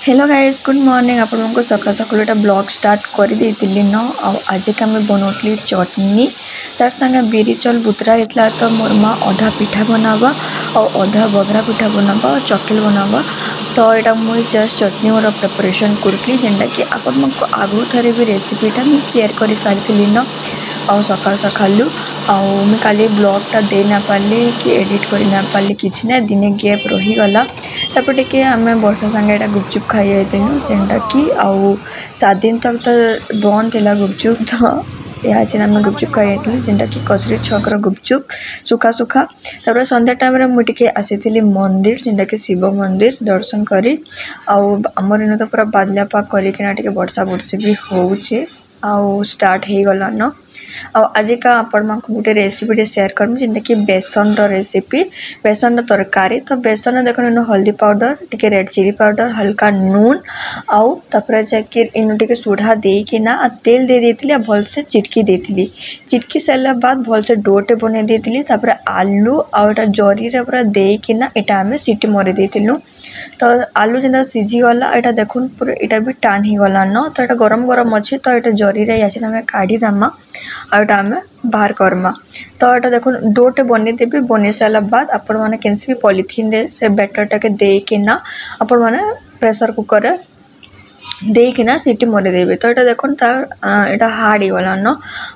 Hello guys good morning आपको सकाल सकाल एटा ब्लॉग स्टार्ट कर देती न आज के आम बनौली चटनी तार संगे बिरी चल बुतरा होता तो मोर माँ अधा पिठा बनावा और अधा बगरा पिठा बनावा और चकल बनावा तो यहाँ मुझे जस्ट चटनी मोर प्रिपरेशन करी जेनटा कि आपको आगु थे भी रेसिपीटा मुझे शेयर कर सारी न और सकाल सकालू आउ काली ब्लॉगटा दे ना पाली कि एडिट कर ना पाली किसी ना दिने गैप रहीगला तापर टे आम वर्षा संगे यहाँ गुपचुप खाई जाइलु जेनटा कि आउ 7 दिन तक तो बंद थी गुपचुप तो यहाँ आम गुपचुप खाई जाइलु जेनटा कि कचरी छकर गुपचुप सुखा सुखा तापर संध्या टाइम मुझे आसी मंदिर जेनटा कि शिव मंदिर दर्शन करी आमर इन तो पूरा बादलिया पाग करके वर्षा वर्षी भी होचे आउ स्टार्ट हो गला न आज का आपण मां गोटे रेसिपी शेयर करमु जेंटा कि बेसन रो रेसिपी बेसन रो तरकारी तो बेसन देखो इन हल्दी पाउडर टिके रेड चिली पाउडर हल्का नून आउ तापर जाके इन टिके सुढ़ा दे कि ना तेल दे देतिली भल से चिटकी देतिली चिटकी सारा बाद भल से डोटे बने देतिली तापर आलू आउ एटा जरी रे पूरा दे कि ना एटा हमें सीटी मरे देतिलु तो आलू जेंदा सिझी गला एटा देखुन पूरा एटा भी टान ही गला न तो एटा गरम गरम अछि तो एटा जरी रे यासिन हमें काढी दमा आउटा आम बाहर करमा तो यहाँ देखो डोटे बनी देवी बनी सारा बाद आपण मैंने कैसे भी पॉलिथीन रे से बैटर टाके देना आपण मैंने प्रेशर कुकर देना सीटी मरीदेवे तो यहाँ देखो यहाँ हार्ड होगा न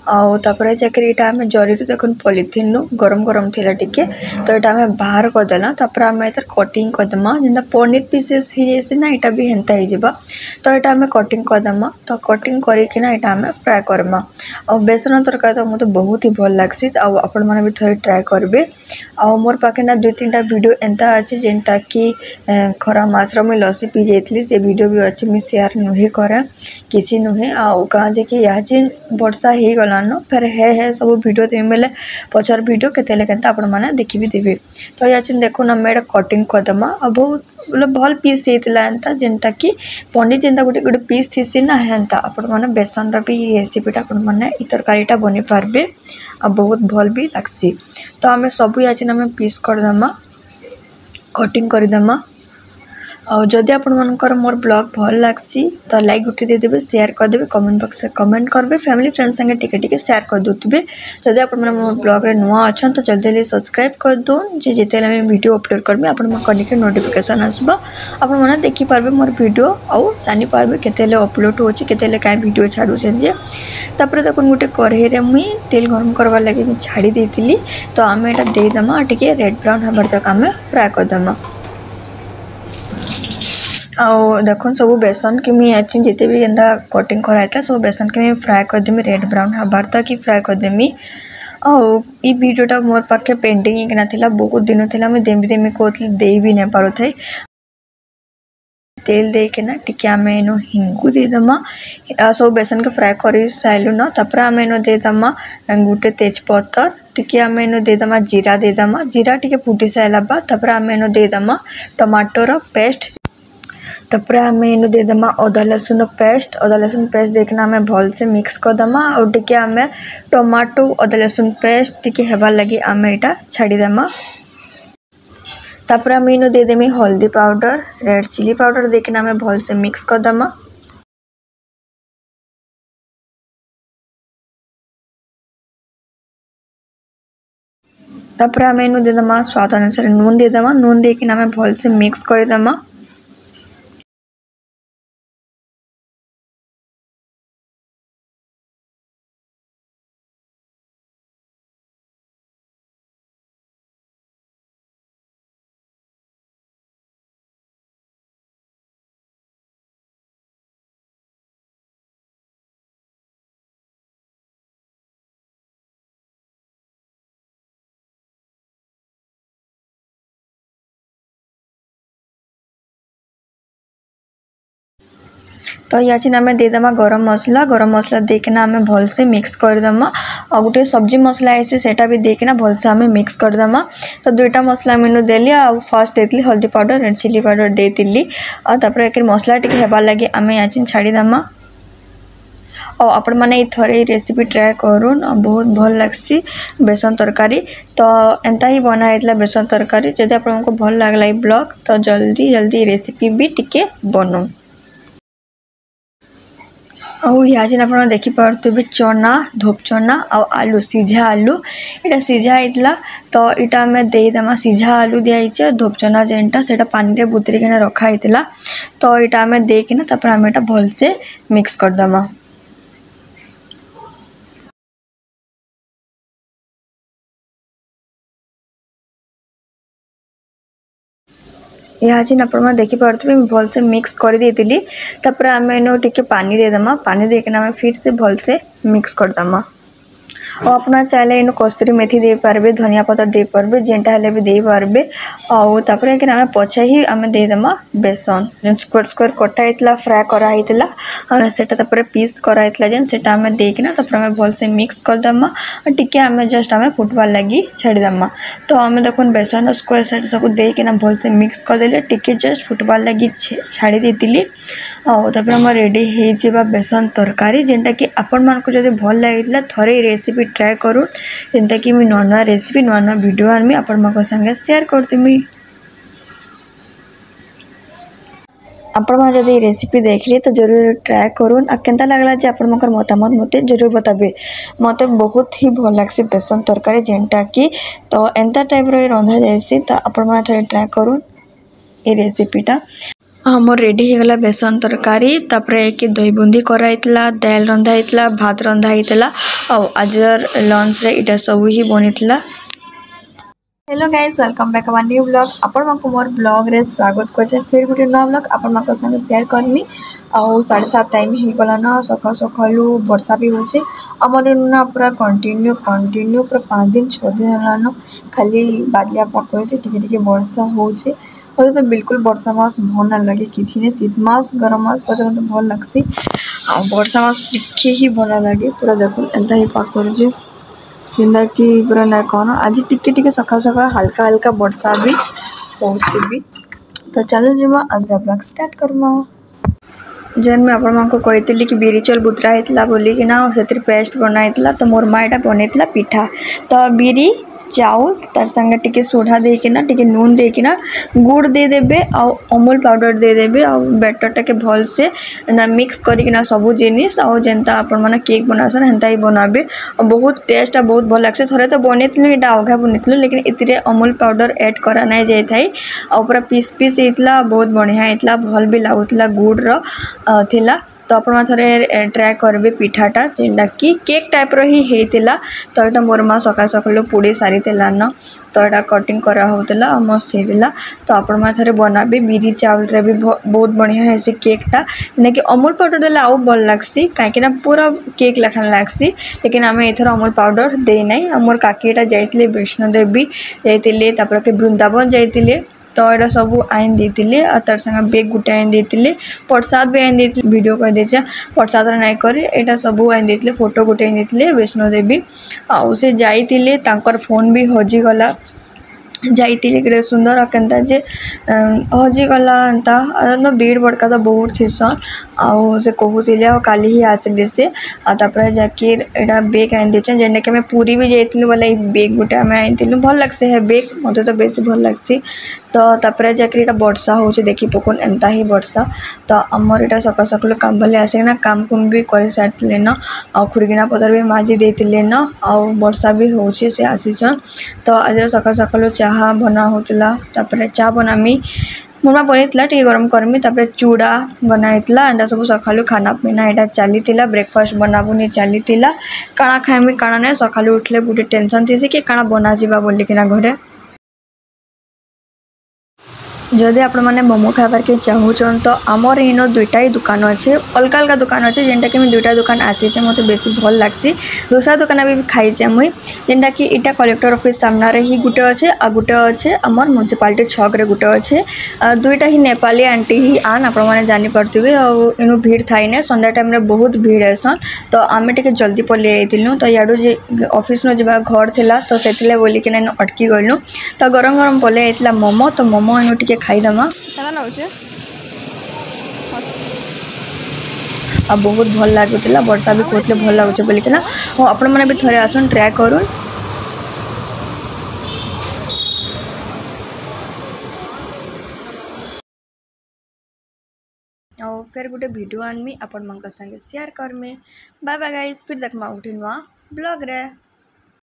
आउे चाकरी आम जरी देख पॉलिथीन गरम गरम थिला टिके तो यहाँ आम बाहर करदेला तापर आम इधर कटिंग करदमा जेनता पनीर पीसेस हो जाए ना यहाँ भी हेन्ता हो तो यहाँ आम कटिंग करदमा तो कटिंग करना यहाँ आम फ्राए करमा और बेसन तरकारी तो मतलब बहुत ही भल लग्सी आपण मैंने भी थोड़े ट्राए करेंगे आउ मोर पाखे ना 2-3टा वीडियो एंता अच्छे जेनटा कि खरा मासर मुझे लसी पी जाइली से वीडियो भी अच्छे मुझे शेयर नुहे करे किसी नुहे आउ कहाँ जे कि यहाँ वर्षा हो गला न फिर है सब वीडियो देवी बेले पचार वीडियो केते आपण मैंने देखी भी देवे तो यहाँ देखो ना मैं कटिंग करदमा और बहुत मतलब भल पीस होता जेनटा कि पनीर जेनता गोटे गोटे पीस थी ना हेन्ता आपण मैंने बेसन भी रेसिपीटा आपण मैंने तरकारीटा बनी पार्बे आ बहुत भल भी लग्सी तो आम सब आज आम पीस करदमा कटिंग करदमा और जदि आपण मनकर मोर ब्लॉग भल लागसी तो लाइक गुटी दे देबे शेयर कर देबे कमेंट बॉक्स में कमेंट करबे फैमिली फ्रेंड संगे टिके टिके शेयर कर दोतबे जदि आपण मन मोर ब्लॉग रे नुआ अछन तो जल्दी जल्दी सब्सक्राइब कर दो जे जेते मैं वीडियो अपलोड करबे आपण मन कनिके नोटिफिकेशन आसबा आपण मन देखि पारबे मोर वीडियो और जानि पारबे केतेले अपलोड होची केतेले काय वीडियो छाडू छे जे तापर देखो गोटे कढ़ई रे मुई तेल गरम करवा लगे मैं छाड़ी देतिली तो आम एटा दे दमा टिके रेड ब्राउन हबर तक आम फ्राए कर दमा आउ देखो सब बेसन के मुझे अच्छी जिते भी एंता कटिंग कराइला सब बेसन के मुझे फ्राए करदेमी रेड ब्राउन हबार तक ही फ्राए करदेमी आउ ई वीडियोटा मोर पाखे पेंडिंग होना था बहुत दिन था मुझे देमी देमी कहती दे भी नहीं पार थे तेल देना टिके आम इन हिंगू देदमा सब बेसन के फ्राए कर सारू न तापर आम इन देदमा गोटे तेजपतर टिके आम इन देदमा जीरा देदमा जीरा टिके फुटी सारा बाद तापर आम इन देदमा टमाटोर पेस्ट तापर आम इन देदमा अदा लसुन पेस्ट देखना आम भल से मिक्स करदमा और टिके आम टमाटो अदा लसुन पेस्ट टिके हेबार लगी आम यहाँ छाड़ीदेमा तापर आम इन देदेमी हल्दी पाउडर रेड चिली पाउडर देखना आम भल से मिक्स करदमा तापर आम इन देदमा स्वाद अनुसार नून देदमा नून देकिन आम भल से मिक्स करदमा तो यहाँ आम देदमा गरम मसला देखना आम भल से मिक्स करदमा और गोटे सब्जी मसला ऐसे सेटा भी देखना भल से आम मिक्स करदमा तो 2टा मसला मेनू देली आ फर्स्ट देती हल्दी पाउडर रेड चिली पाउडर देती और तापर एक मसला टिके हेबार लगे आम यहाँ छाड़ीदमा और आपण मैंने थरे रेसिपी ट्राए करूँ बहुत भल लग्सी बेसन तरकारी। तो एंता ही बनाइला बेसन तरकारी। जदि आपको भल लगला ब्लॉग तो जल्दी जल्दी रेसिपी भी टिके बनू। और यहाँ आप देखिपे चना धोप चना और आलू सीझा आलू यहाँ सीझा होता। तो यहाँ आम देदेमा सीझा आलू दिखाई धोप चना जेनटा से पानी में बुतरिकिना रखाई। तो यहाँ आम देकिना आम यहाँ भलसे मिक्स करदमा। यहाँ आप देखिपे भलसे मिक्स कर देती। तापर आम इन टे पानी देदेमा पानी देकिना फिर से भलसे मिक्स करदमा। और अपना चाहे इन कस्तूरी मेथी दे पारबे धनिया पत्तर दे पारबे जेनटा हेले भी दे पारबे। और तापर आम पछे ही आम देदेमा बेसन जेन स्क्वायर स्क्वायर कटा होता फ्राए कराइला सेटा तापर पीस कराइला जेन सेटा आम देकिना तापर आम भलसे मिक्स करदेमा। टिके आम जस्ट आम फुटबार लगी छाड़देमा। तो आम देखो बेसन स्क्वायर सेट सब देकिना भलसे मिक्स करदेले टिके जस्ट फुटबार लगी छाड़ी देती। और तापर आम रेडी हो बेसन तरकारी जेनटा कि आपण मानक जदि भल लगी थरे रेसिपी ट्राए करूँ जेनता कि मुझे नुआ नुआ रेसिपी नुआ नुआ वीडियो आनमी आपण मान संगे शेयर करदेमी। आपण मैंने जब रेसिपी देखली तो जरूर ट्राए करूँ आ केंता लगला जे आपण मकर मतामत मते जरूर बताबे। मते बहुत ही भल लागसी बेसन तरकारी जेनटा कि तो एंता टाइप रो रंधा जायसी। तो आपण मैंने थोड़े ट्राए करूँ ये रेसिपीटा। हमर रेडी हो गला बेसन तरकारी। तापर एक दही बुंदी कराइतला दाल रंधा होता भात रंधा होता और आज लंच रे इटा सब ही बनीला। Hello guys welcome back our new blog. आपण मानको मोर ब्लॉग रे स्वागत करछे फिर गुटे नया ब्लॉग आपण मानको संगे शेयर करमी। और 7:30 टाइम ही गला ना सकाल सकालू वर्षा भी होचे हमर ना पूरा कंटिन्यू पूरा 5 दिन 6 दिन हलानो खाली बादलिया पकोचे टिके टिके वर्षा होचे। और तो बिल्कुल वर्षा मास भल ना लगे किसी ने शीत मास गरम मास पचे मत भल लगसी आ वर्षा मास टिके ही भल लगे पूरा देखो एंता ही पाक करजे सिंदा की पूरा ना कौन आज टिके टिके सकाल सकाल हल्का हल्का वर्षा भी होची भी। तो चलो जिमा आज ब्लॉग स्टार्ट करमा। जेन में आपण मानको कहती कि बिरी चाउल बुतरा होता बोली कि ना से पेस्ट बनाइला। तो मोर माँ यहाँ बनईला पिठा। तो बिरी चाउल तार संगे टिके सोढ़ा देकिना टिके नून देकिना गुड़ दे देबे और अमूल पाउडर दे देबे और बैटरटा के भल से ना मिक्स करिकिना सबु जिनिस और जेनता आपण माने केक बनासन हेंता ही बनाबे। और बहुत टेस्ट बहुत भल लागसे। थरे तो बनेतलु एटा अघा बनेतलु लेकिन इतरे अमूल पाउडर ऐड करा नै जाय थाई और पूरा पीस पीस हेतला बहुत बढ़िया हेतला भल भी लागुतला गुड़ रो थिला। तो आप थे ट्राए करेंगे पिठाटा जेनटा कि केक टाइप रो ही होता। तो यहाँ मोर माँ सकाल सकाल पोड़ी सारी न तो यहाँ कटिंग करा होता मस्त होता। तो आप थे बनाबे बिरी चावल रे भी बहुत बढ़िया है केकटा जेना कि अमूल पाउडर देला आउ भल लागसी कहीं पूरा केक लेखन लागसी। लेकिन आम एथर अमूल पाउडर दे ना मोर काकीटा जाइए वैष्णो देवी जाइए वृंदावन जाइए। तो यहाँ सब आईन देते तार संगे बेग गुटे आईन देते प्रसाद भी आईन देते वीडियो कर दे प्रसाद नहीं करे यहाँ सब आईन देते फोटो गुटे आईन देते वैष्णो देवी आउ से जाइए तांकर फोन भी हजिगला जाइए सुंदर केन्ता जे हजिगला एंता भीड़ भड़का तो बहुत थीसन आउ से कहूले काली ही आसिले से तापर जाकि यहाँ बेग आईन देछन जेनटा कि पूरी भी जाइलु बोले बेग गुटे आम आईलु भल लगसे है बेग मत तो बेस भल लगसी। तो तापर जाकि यहाँ वर्षा हो देखी पकुन एंता ही वर्षा। तो आमर यहाँ सकाल सकाल काम भले आसिकना काम कुम भी कर सारी न आ खुरगिना पतर भी माजी देते न आ वर्षा भी होचे से आसीछन। तो आज सकाल सकाल चाहा बना होता तापर चा बनामी मोर माँ बनईला टे गरम करमी तापर चूड़ा बनाइला एंता सब सकालू खाना पीना यहाँ चली ब्रेकफास्ट बनाबुनी चली काଣା खाइमी काଣା नहीं सकालू उठले गोटे टेंशन थी कि काଣା बना जीवा बोलिकिना घरे। जदि आपण मैंने मोमो खाबार के चाहून तो आमर इन दुईटा ही दुकान अच्छे अलग अलग दुकान अच्छे जेनटा कि दुईटा दुकान आसी मत बेसी भल लगसी। दूसरा दुकान भी खाई मुई जेनटा कि इटा कलेक्टर ऑफिस सामने ही गुटे अच्छे आ गुटे अच्छे आमर म्यूनिसिपालिटी छक रे गुटे अच्छे दुईटा ही नेपाली आंटी ही आन आपण मैंने जानी पार्थे और इनु भीड़ थाई ना संध्या टाइम रे बहुत भीड़ ऐसन। तो आम टे जल्दी पलि आइलु तो याडू जे ऑफिस में जब घर थिला तो से बोलिकिन अटकी गलु। तो गरम गरम पलि आइला मोमो। तो मोमो इनु टिके खाईदमा आ बहुत भल लागुला वर्षा भी कहते भल लगुच बोलिकिना आपण मैंने भी थोड़े आसन ट्राए करूँ। और फिर गोटे वीडियो आनमी आपण मन संगे शेयर करमी। बाय बाय गाइस, फिर देखमा उठी नुआ ब्लॉग रे।